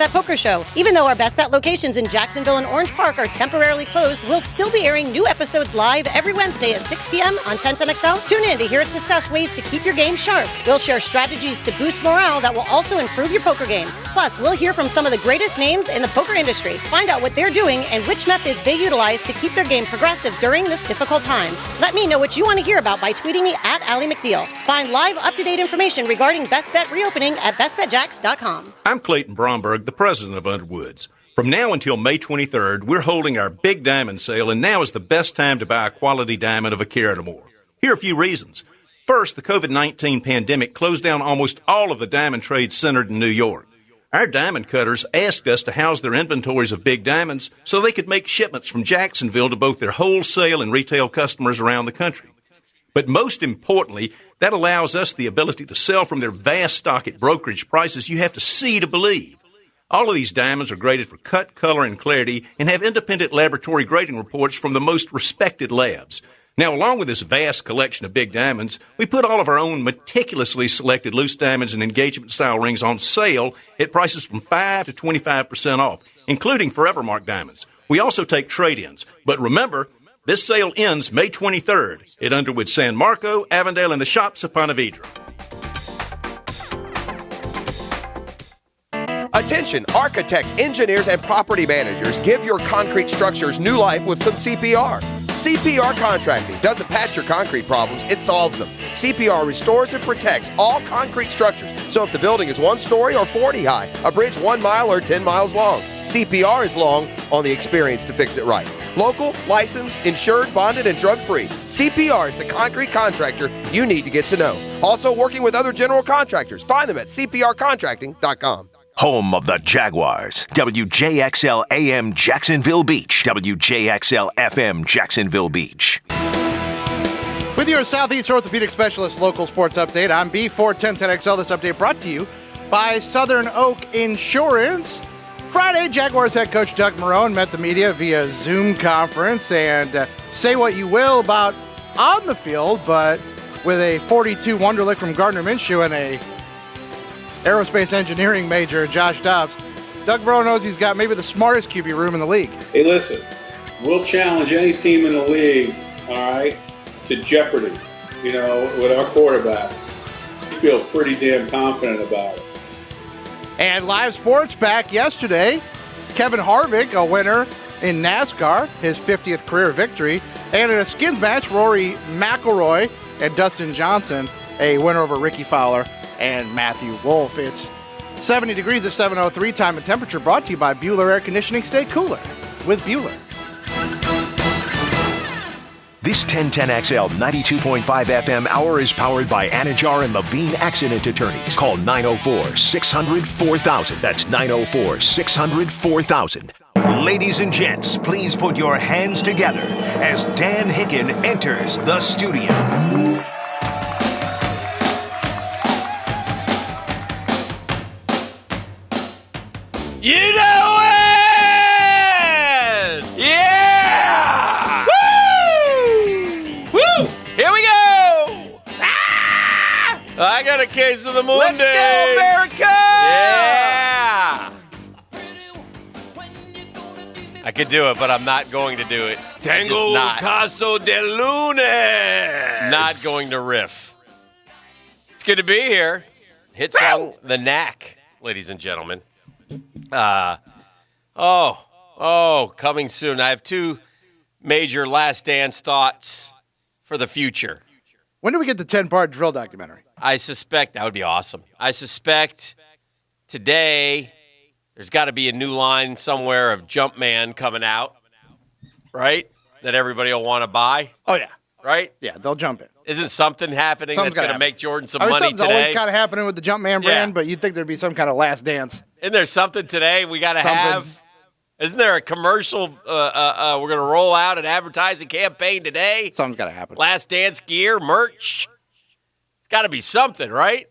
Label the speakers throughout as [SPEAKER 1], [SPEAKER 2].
[SPEAKER 1] Bet Poker Show. Even though our Best Bet locations in Jacksonville and Orange Park are temporarily closed, we'll still be airing new episodes live every Wednesday at 6 p.m. on 1010XL. Tune in to hear us discuss ways to keep your game sharp. We'll share strategies to boost morale that will also improve your poker game. Plus, we'll hear from some of the greatest names in the poker industry. Find out what they're doing and which methods they utilize to keep their game progressive during this difficult time. Let me know what you want to hear about by tweeting me at Allie McDeal. Find live up-to-date information regarding Best Bet reopening at bestbetjacks.com.
[SPEAKER 2] I'm Clayton Bromberg, the president of Underwoods. From now until May 23rd, we're holding our big diamond sale, and now is the best time to buy a quality diamond of a carat or more. Here are a few reasons. First, the COVID-19 pandemic closed down almost all of the diamond trades centered in New York. Our diamond cutters asked us to house their inventories of big diamonds so they could make shipments from Jacksonville to both their wholesale and retail customers around the country. But most importantly, that allows us the ability to sell from their vast stock at brokerage prices you have to see to believe. All of these diamonds are graded for cut, color, and clarity and have independent laboratory grading reports from the most respected labs. Now, along with this vast collection of big diamonds, we put all of our own meticulously selected loose diamonds and engagement-style rings on sale at prices from 5 to 25% off, including Forevermark diamonds. We also take trade-ins. But remember, this sale ends May 23rd at Underwood San Marco, Avondale, and the Shops of Ponte Vedra.
[SPEAKER 3] Attention, architects, engineers, and property managers, give your concrete structures new life with some CPR. CPR Contracting doesn't patch your concrete problems, it solves them. CPR restores and protects all concrete structures. So if the building is 1 story or 40 high, a bridge 1 mile or 10 miles long, CPR is long on the experience to fix it right. Local, licensed, insured, bonded, and drug-free. CPR is the concrete contractor you need to get to know. Also working with other general contractors. Find them at cprcontracting.com.
[SPEAKER 4] Home of the Jaguars. WJXL AM Jacksonville Beach. WJXL FM Jacksonville Beach.
[SPEAKER 5] With your Southeast Orthopedic Specialist local sports update, I'm B41010XL. This update brought to you by Southern Oak Insurance. Friday, Jaguars head coach Doug Marrone met the media via Zoom conference, and say what you will about on the field, but with a 42 Wonderlic from Gardner Minshew and a aerospace engineering major, Josh Dobbs, Doug Marrone knows he's got maybe the smartest QB room in the league.
[SPEAKER 6] Hey, listen, we'll challenge any team in the league, all right, to jeopardy, with our quarterbacks. We feel pretty damn confident about it.
[SPEAKER 5] And live sports back yesterday. Kevin Harvick, a winner in NASCAR, his 50th career victory. And in a skins match, Rory McIlroy and Dustin Johnson, a winner over Ricky Fowler and Matthew Wolff. It's 70 degrees at 7:03. Time and temperature brought to you by Bueller Air Conditioning. Stay cooler with Bueller.
[SPEAKER 4] This 1010XL 92.5 FM hour is powered by Anajar and Levine Accident Attorneys. Call 904-600-4000. That's 904-600-4000. Ladies and gents, please put your hands together as Dan Hicken enters the studio.
[SPEAKER 7] You know it! Yeah! Woo! Woo! Here we go! Ah! I got a case of the Mondays. Let's go, America! Yeah! I could do it, but I'm not going to do it.
[SPEAKER 8] Tango Caso de Lunes.
[SPEAKER 7] Not going to riff. It's good to be here. Hit song, The Knack, ladies and gentlemen. Coming soon. I have 2 major Last Dance thoughts for the future.
[SPEAKER 5] When do we get the 10-part drill documentary?
[SPEAKER 7] I suspect that would be awesome. I suspect today there's got to be a new line somewhere of Jumpman coming out, right? That everybody will want to buy.
[SPEAKER 5] Oh, yeah.
[SPEAKER 7] Right?
[SPEAKER 5] Yeah, they'll jump in.
[SPEAKER 7] Isn't something happening that's going to make Jordan some money
[SPEAKER 5] something's
[SPEAKER 7] today?
[SPEAKER 5] Always kind of happening with the Jumpman brand, but you'd think there'd be some kind of Last Dance.
[SPEAKER 7] Isn't there something today we got to have? Isn't there a commercial we're going to roll out an advertising campaign today?
[SPEAKER 5] Something's got to happen.
[SPEAKER 7] Last Dance gear, merch. It's got to be something, right?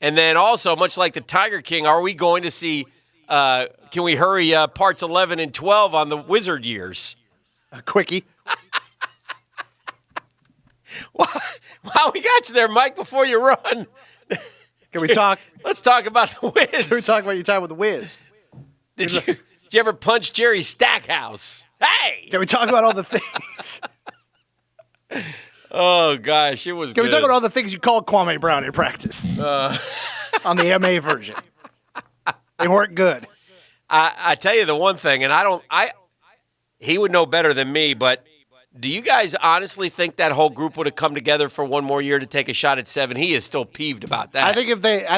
[SPEAKER 7] And then also, much like the Tiger King, are we going to see, can we hurry parts 11 and 12 on the Wizard years?
[SPEAKER 5] A quickie.
[SPEAKER 7] Wow, we got you there, Mike, before you run.
[SPEAKER 5] Can we talk?
[SPEAKER 7] Let's talk about the Wiz.
[SPEAKER 5] Can we talk about your time with the Wiz?
[SPEAKER 7] Did you ever punch Jerry Stackhouse? Hey!
[SPEAKER 5] Can we talk about all the things?
[SPEAKER 7] Oh, gosh, it was
[SPEAKER 5] Can
[SPEAKER 7] good.
[SPEAKER 5] we talk about all the things you called Kwame Brown in practice? On the MA version. They weren't good.
[SPEAKER 7] I tell you the one thing, and he would know better than me, but do you guys honestly think that whole group would have come together for one more year to take a shot at 7? He is still peeved about that.
[SPEAKER 5] I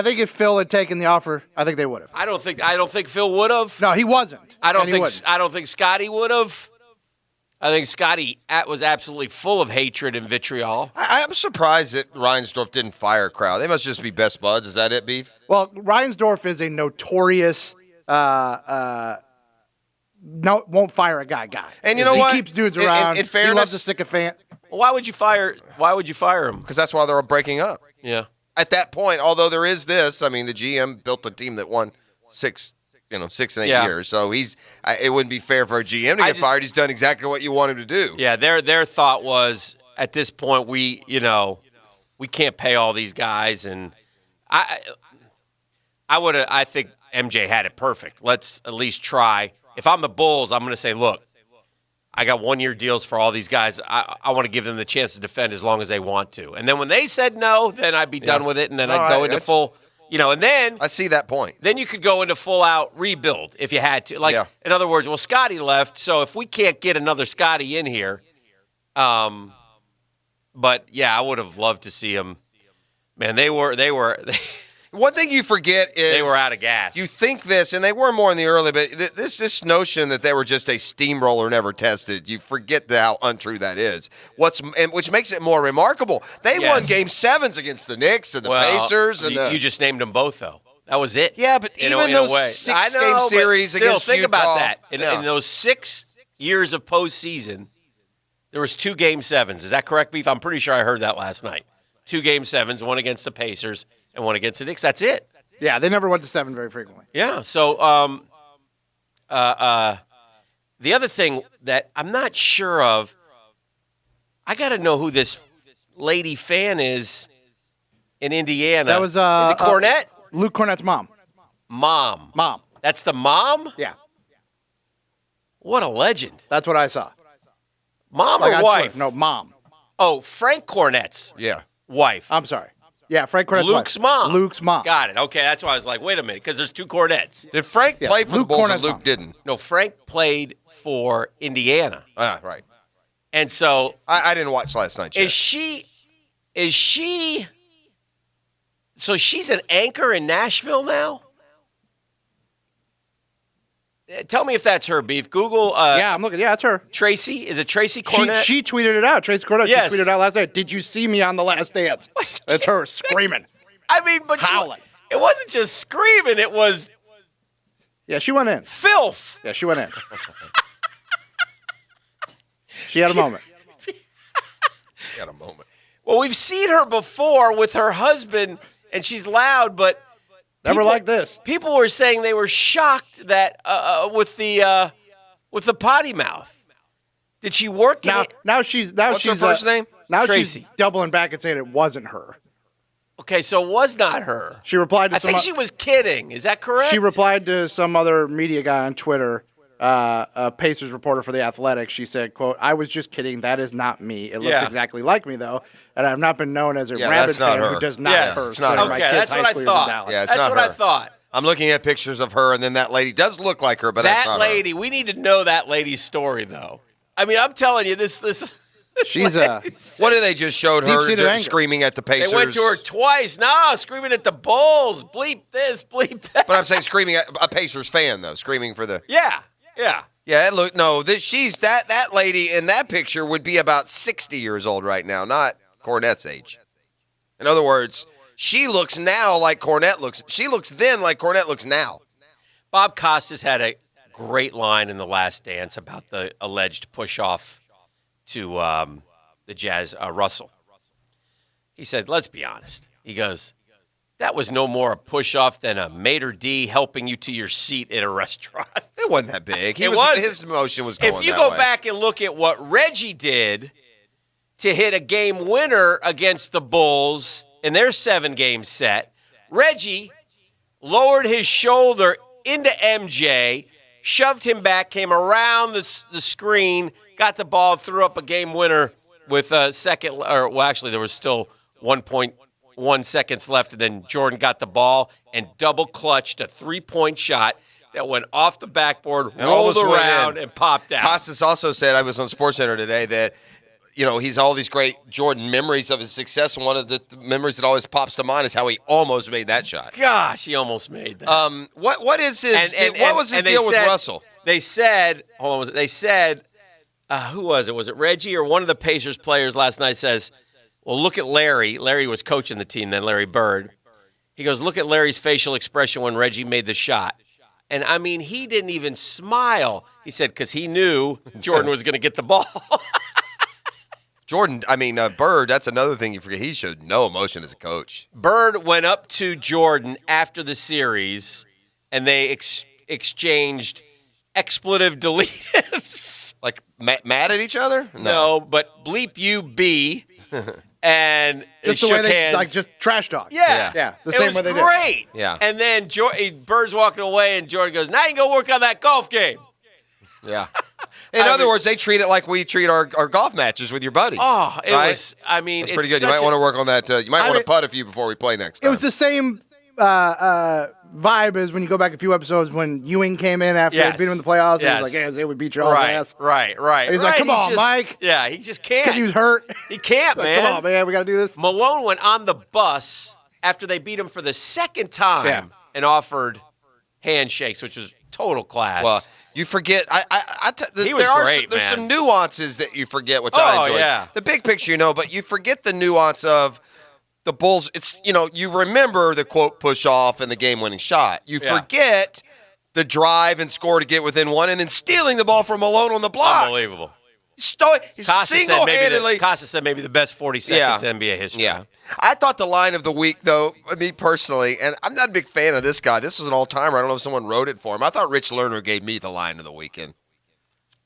[SPEAKER 5] think if Phil had taken the offer, I think they would have.
[SPEAKER 7] I don't think Phil would have.
[SPEAKER 5] No, he wasn't.
[SPEAKER 7] I don't think Scotty would have. I think Scotty was absolutely full of hatred and vitriol.
[SPEAKER 3] I'm surprised that Reinsdorf didn't fire Crowd. They must just be best buds. Is that it, Beef?
[SPEAKER 5] Well, Reinsdorf is a notorious won't fire a guy.
[SPEAKER 3] And you know what?
[SPEAKER 5] He keeps dudes around.
[SPEAKER 3] In fairness,
[SPEAKER 5] he loves a sycophant.
[SPEAKER 7] Well, why would you fire him?
[SPEAKER 3] Because that's why they're all breaking up.
[SPEAKER 7] Yeah.
[SPEAKER 3] At that point, although there is this, I mean, the GM built a team that won 6 and 8 years. So it wouldn't be fair for a GM to get fired. He's done exactly what you want him to do.
[SPEAKER 7] Yeah, their thought was at this point we can't pay all these guys, and I think MJ had it perfect. Let's at least try. If I'm the Bulls, I'm going to say, look, I got 1-year deals for all these guys. I want to give them the chance to defend as long as they want to. And then when they said no, then I'd be done with it, and then I'd go into full, and then
[SPEAKER 3] I see that point.
[SPEAKER 7] Then you could go into full-out rebuild if you had to. In other words, well, Scotty left, so if we can't get another Scotty in here, but yeah, I would have loved to see him. Man, they were.
[SPEAKER 3] One thing you forget is
[SPEAKER 7] they were out of gas.
[SPEAKER 3] You think this, and they were more in the early, but this notion that they were just a steamroller never tested, you forget how untrue that is. Which makes it more remarkable. They won Game 7s against the Knicks and the Pacers.
[SPEAKER 7] You just named them both, though. That was it.
[SPEAKER 3] Yeah, but even those 6-game series against
[SPEAKER 7] think
[SPEAKER 3] Utah.
[SPEAKER 7] About that. In those 6 years of postseason, there was 2 Game 7s. Is that correct, Beef? I'm pretty sure I heard that last night. 2 Game 7s, one against the Pacers and one against the Knicks. That's it.
[SPEAKER 5] Yeah, they never went to 7 very frequently.
[SPEAKER 7] Yeah. So the other thing that I'm not sure of, I got to know who this lady fan is in Indiana.
[SPEAKER 5] That was
[SPEAKER 7] is it Cornette?
[SPEAKER 5] Luke Cornette's mom.
[SPEAKER 7] Mom. That's the mom?
[SPEAKER 5] Yeah.
[SPEAKER 7] What a legend.
[SPEAKER 5] That's what I saw.
[SPEAKER 7] Mom or wife?
[SPEAKER 5] No, mom.
[SPEAKER 7] Oh, Frank Cornette's wife.
[SPEAKER 5] I'm sorry. Yeah, Frank Cornette's
[SPEAKER 7] Luke's
[SPEAKER 5] wife.
[SPEAKER 7] mom.
[SPEAKER 5] Luke's mom.
[SPEAKER 7] Got it. Okay, that's why I was like, wait a minute, because there's 2 Cornettes.
[SPEAKER 3] Did Frank play for the Bulls and Luke didn't?
[SPEAKER 7] No, Frank played for Indiana.
[SPEAKER 3] Right.
[SPEAKER 7] And so
[SPEAKER 3] I didn't watch last night.
[SPEAKER 7] Is she so she's an anchor in Nashville now? Tell me if that's her, Beef. Google.
[SPEAKER 5] Yeah, I'm looking. Yeah, it's her.
[SPEAKER 7] Tracy. Is it Tracy Cornette?
[SPEAKER 5] She tweeted it out. Tracy Cornette.
[SPEAKER 7] Yes.
[SPEAKER 5] She tweeted it out last night. Did you see me on The Last Dance? That's her screaming.
[SPEAKER 7] I mean, but
[SPEAKER 5] howling.
[SPEAKER 7] It wasn't just screaming. It was.
[SPEAKER 5] Yeah, she went in.
[SPEAKER 7] Filth.
[SPEAKER 5] Yeah, she went in. She had a moment.
[SPEAKER 3] She had a moment.
[SPEAKER 7] Well, we've seen her before with her husband, and she's loud, but.
[SPEAKER 5] Never like this.
[SPEAKER 7] People were saying they were shocked that with the potty mouth. Did she work
[SPEAKER 5] now she's
[SPEAKER 3] What's her first name?
[SPEAKER 5] Now
[SPEAKER 7] Tracy.
[SPEAKER 5] She's doubling back and saying it wasn't her.
[SPEAKER 7] Okay, so it was not her.
[SPEAKER 5] She replied to
[SPEAKER 7] I think she was kidding. Is that correct?
[SPEAKER 5] She replied to some other media guy on Twitter, a Pacers reporter for The Athletic. She said, quote, "I was just kidding. That is not me. It looks exactly like me, though. And I've not been known as a rabid fan who does not curse.
[SPEAKER 7] Okay, that's what I thought.
[SPEAKER 3] Yeah,
[SPEAKER 7] that's what I thought.
[SPEAKER 3] I'm looking at pictures of her, and then that lady does look like her, but that's not
[SPEAKER 7] lady,
[SPEAKER 3] her.
[SPEAKER 7] we need to know that lady's story, though. I mean, I'm telling you, this
[SPEAKER 5] she's
[SPEAKER 3] what did they just showed her screaming at the Pacers?
[SPEAKER 7] They went to her twice. No, screaming at the Bulls. Bleep this, bleep that.
[SPEAKER 3] But I'm saying screaming at a Pacers fan, though, screaming for the
[SPEAKER 7] Yeah.
[SPEAKER 3] Yeah, look, no, she's that lady in that picture would be about 60 years old right now, not Cornette's age. In other words, she looks now like Cornette looks. She looks then like Cornette looks now.
[SPEAKER 7] Bob Costas had a great line in The Last Dance about the alleged push-off to the Jazz, Russell. He said, let's be honest. He goes, that was no more a push-off than a maitre d' helping you to your seat at a restaurant.
[SPEAKER 3] It wasn't that big. His emotion was going that way.
[SPEAKER 7] If you go back and look at what Reggie did to hit a game winner against the Bulls in their 7-game set, Reggie lowered his shoulder into MJ, shoved him back, came around the screen, got the ball, threw up a game winner with a second, actually there was still 1.1 seconds left, and then Jordan got the ball and double clutched a 3-point shot that went off the backboard, rolled around, and popped out.
[SPEAKER 3] Costas also said, I was on SportsCenter today, that he's all these great Jordan memories of his success, and one of the memories that always pops to mind is how he almost made that shot.
[SPEAKER 7] Gosh, he almost made that.
[SPEAKER 3] What was his deal with Russell?
[SPEAKER 7] They said, who was it? Was it Reggie or one of the Pacers players last night says, well, look at Larry. Larry was coaching the team then, Larry Bird. He goes, look at Larry's facial expression when Reggie made the shot. And, I mean, he didn't even smile. He said, because he knew Jordan was going to get the ball.
[SPEAKER 3] Bird, that's another thing you forget. He showed no emotion as a coach.
[SPEAKER 7] Bird went up to Jordan after the series, and they exchanged expletive deletives.
[SPEAKER 3] Like mad at each other?
[SPEAKER 7] No, but bleep you B. And
[SPEAKER 5] just
[SPEAKER 7] they
[SPEAKER 5] the way
[SPEAKER 7] shook
[SPEAKER 5] they
[SPEAKER 7] hands.
[SPEAKER 5] like just trash talk.
[SPEAKER 7] Yeah.
[SPEAKER 5] The same way they
[SPEAKER 7] did. It was great.
[SPEAKER 3] Yeah.
[SPEAKER 7] And then Bird's walking away, and Jordan goes, now you can go work on that golf game.
[SPEAKER 3] Yeah. In other words, they treat it like we treat our golf matches with your buddies.
[SPEAKER 7] Oh, it
[SPEAKER 3] right?
[SPEAKER 7] was, I mean,
[SPEAKER 3] it's pretty good. You might want to work on that. You might want to putt a few before we play next time.
[SPEAKER 5] It was the same vibe as when you go back a few episodes when Ewing came in after they beat him in the playoffs. And he was like, hey, they would beat your ass.
[SPEAKER 7] Right.
[SPEAKER 5] And he's like, come on, Mike.
[SPEAKER 7] Yeah, he just can't.
[SPEAKER 5] Because he was hurt.
[SPEAKER 7] He can't, man.
[SPEAKER 5] Come on, man. We got to do this.
[SPEAKER 7] Malone went on the bus after they beat him for the second time and offered handshakes, which was total class.
[SPEAKER 3] Well, you forget.
[SPEAKER 7] He was great,
[SPEAKER 3] there's
[SPEAKER 7] man.
[SPEAKER 3] some nuances that you forget, which I enjoyed.
[SPEAKER 7] Yeah.
[SPEAKER 3] The big picture, but you forget the nuance of the Bulls. It's you remember the quote push off and the game-winning shot. You forget the drive and score to get within one, and then stealing the ball from Malone on the block.
[SPEAKER 7] Unbelievable.
[SPEAKER 3] Single-handedly.
[SPEAKER 7] Costa said maybe the best 40 seconds in NBA history.
[SPEAKER 3] Yeah. I thought the line of the week, though, me personally, and I'm not a big fan of this guy. This was an all-timer. I don't know if someone wrote it for him. I thought Rich Lerner gave me the line of the weekend.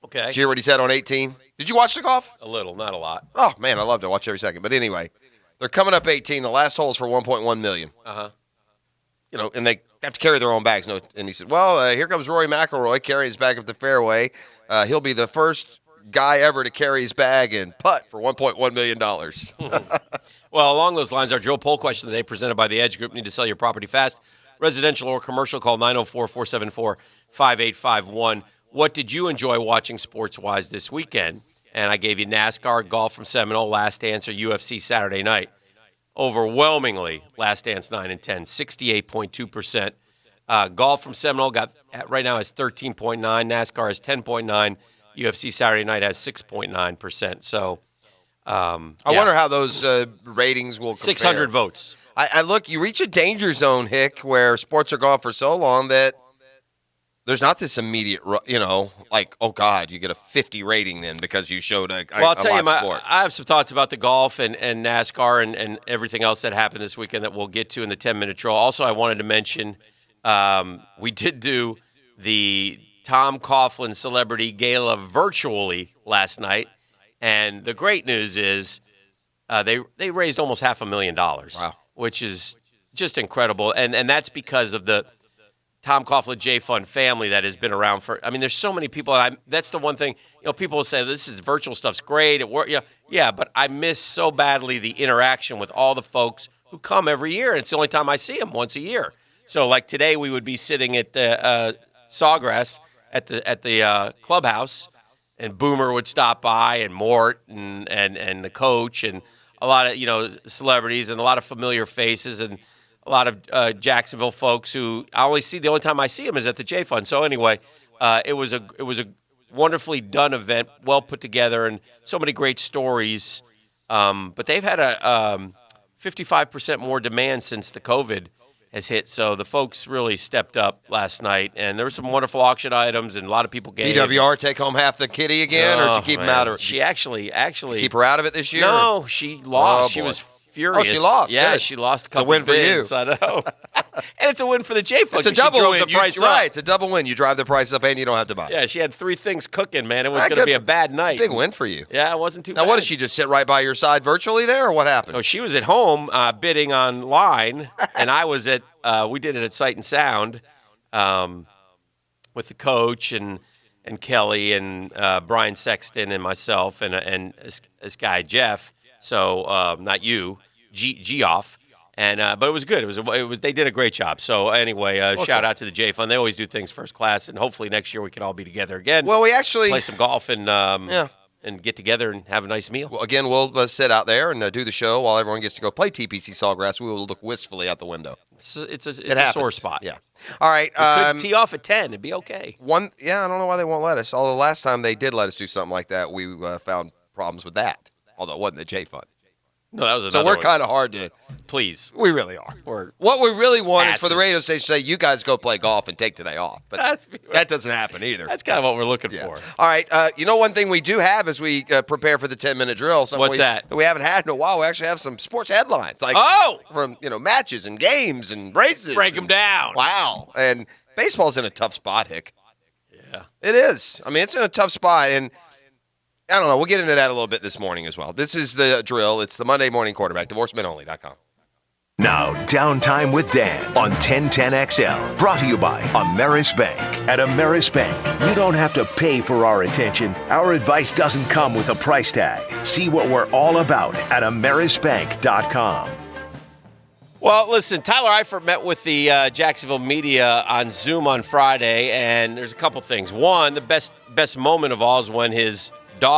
[SPEAKER 7] Okay.
[SPEAKER 3] Did you hear what he said on 18? Did you watch the golf?
[SPEAKER 7] A little, not a lot.
[SPEAKER 3] Oh, man, I love to watch every second. But anyway, they're coming up 18. The last hole is for $1.1 million.
[SPEAKER 7] Uh-huh.
[SPEAKER 3] And they have to carry their own bags. And he said, well, here comes Rory McIlroy carrying his bag up the fairway. He'll be the first guy ever to carry his bag and putt for $1.1 million.
[SPEAKER 7] Well, along those lines, our Joe Poll question today presented by the Edge Group. Need to sell your property fast, residential or commercial, call 904-474-5851. What did you enjoy watching sports-wise this weekend? And I gave you NASCAR, golf from Seminole, Last Dance, or UFC Saturday night. Overwhelmingly, Last Dance 9 and 10, 68.2%. Golf from Seminole right now has 13.9. NASCAR has 10.9. UFC Saturday night has 6.9%. So
[SPEAKER 3] I wonder how those ratings will compare.
[SPEAKER 7] 600 votes.
[SPEAKER 3] I look, you reach a danger zone, Hick, where sports are gone for so long that there's not this immediate, like, oh, God, you get a 50 rating then because you showed a
[SPEAKER 7] I'll tell you,
[SPEAKER 3] sport.
[SPEAKER 7] I have some thoughts about the golf and NASCAR and everything else that happened this weekend that we'll get to in the 10-minute drill. Also, I wanted to mention we did do the Tom Coughlin Celebrity Gala virtually last night. And the great news is they raised almost $500,000,
[SPEAKER 3] wow,
[SPEAKER 7] which is just incredible. And that's because of the Tom Coughlin J Fund family that has been around for. I mean, there's so many people. That's the one thing. People will say this is virtual stuff's great. Yeah, but I miss so badly the interaction with all the folks who come every year, and it's the only time I see them, once a year. So, like today, we would be sitting at the Sawgrass at the clubhouse. And Boomer would stop by, and Mort, and the coach, and a lot of celebrities, and a lot of familiar faces, and a lot of Jacksonville folks who the only time I see them is at the J Fund. So anyway, it was a wonderfully done event, well put together, and so many great stories. But they've had a 55% more demand since the COVID has hit. So the folks really stepped up last night, and there were some wonderful auction items, and a lot of people gave.
[SPEAKER 3] BWR take home half the kitty again, or did you keep them out of it?
[SPEAKER 7] She actually
[SPEAKER 3] keep her out of it this year?
[SPEAKER 7] No, she lost.
[SPEAKER 3] Oh,
[SPEAKER 7] she was furious.
[SPEAKER 3] Oh, she lost.
[SPEAKER 7] Yeah,
[SPEAKER 3] Good.
[SPEAKER 7] she lost a couple
[SPEAKER 3] it's a win
[SPEAKER 7] bids,
[SPEAKER 3] for you.
[SPEAKER 7] I know. And it's a win for the J Fund.
[SPEAKER 3] It's a double win.
[SPEAKER 7] The price
[SPEAKER 3] Right, it's a double win. You drive the price up, and you don't have to buy.
[SPEAKER 7] Yeah, she had 3 things cooking, man. It was going to be a bad night.
[SPEAKER 3] It's a big win for you.
[SPEAKER 7] Yeah, it wasn't too bad.
[SPEAKER 3] Now, what, did she just sit right by your side virtually there, or what happened?
[SPEAKER 7] No, she was at home bidding online, and I was at we did it at Sight and Sound. with the coach and Kelly and Brian Sexton and myself and this guy Jeff. So not you, Geoff. And but it was good. It was they did a great job. So anyway, shout out to the J Fund. They always do things first class, and hopefully next year we can all be together again.
[SPEAKER 9] Well, we actually
[SPEAKER 7] play some golf and and get together and have a nice meal.
[SPEAKER 9] Well, again, we'll sit out there and do the show while everyone gets to go play TPC Sawgrass. We will look wistfully out the window.
[SPEAKER 7] It's a sore spot.
[SPEAKER 9] Yeah. All right.
[SPEAKER 7] Could tee off at 10. It'd be okay.
[SPEAKER 9] I don't know why they won't let us. Although last time they did let us do something like that, we found problems with that. Although it wasn't the J Fund.
[SPEAKER 7] No, that was another
[SPEAKER 9] So we're
[SPEAKER 7] one.
[SPEAKER 9] kind of hard to.
[SPEAKER 7] Please.
[SPEAKER 9] We really are.
[SPEAKER 7] Or
[SPEAKER 9] what we really want
[SPEAKER 7] asses.
[SPEAKER 9] is for the radio station to say, you guys go play golf and take today off. But that doesn't happen either.
[SPEAKER 7] That's kind of what we're looking for.
[SPEAKER 9] All right. One thing we do have as we prepare for the 10-minute drill.
[SPEAKER 7] What's that?
[SPEAKER 9] That we haven't had in a while. We actually have some sports headlines. From matches and games and races.
[SPEAKER 7] Break them down.
[SPEAKER 9] Wow. And baseball's in a tough spot, Hick.
[SPEAKER 7] Yeah.
[SPEAKER 9] It is. I mean, it's in a tough spot. And I don't know. We'll get into that a little bit this morning as well. This is the drill. It's the Monday Morning Quarterback, divorcemenonly.com.
[SPEAKER 4] Now, Downtime with Dan on 1010XL. Brought to you by Ameris Bank. At Ameris Bank, you don't have to pay for our attention. Our advice doesn't come with a price tag. See what we're all about at amerisbank.com.
[SPEAKER 7] Well, listen, Tyler Eifert met with the Jacksonville media on Zoom on Friday, and there's a couple things. One, the best moment of all is when his dog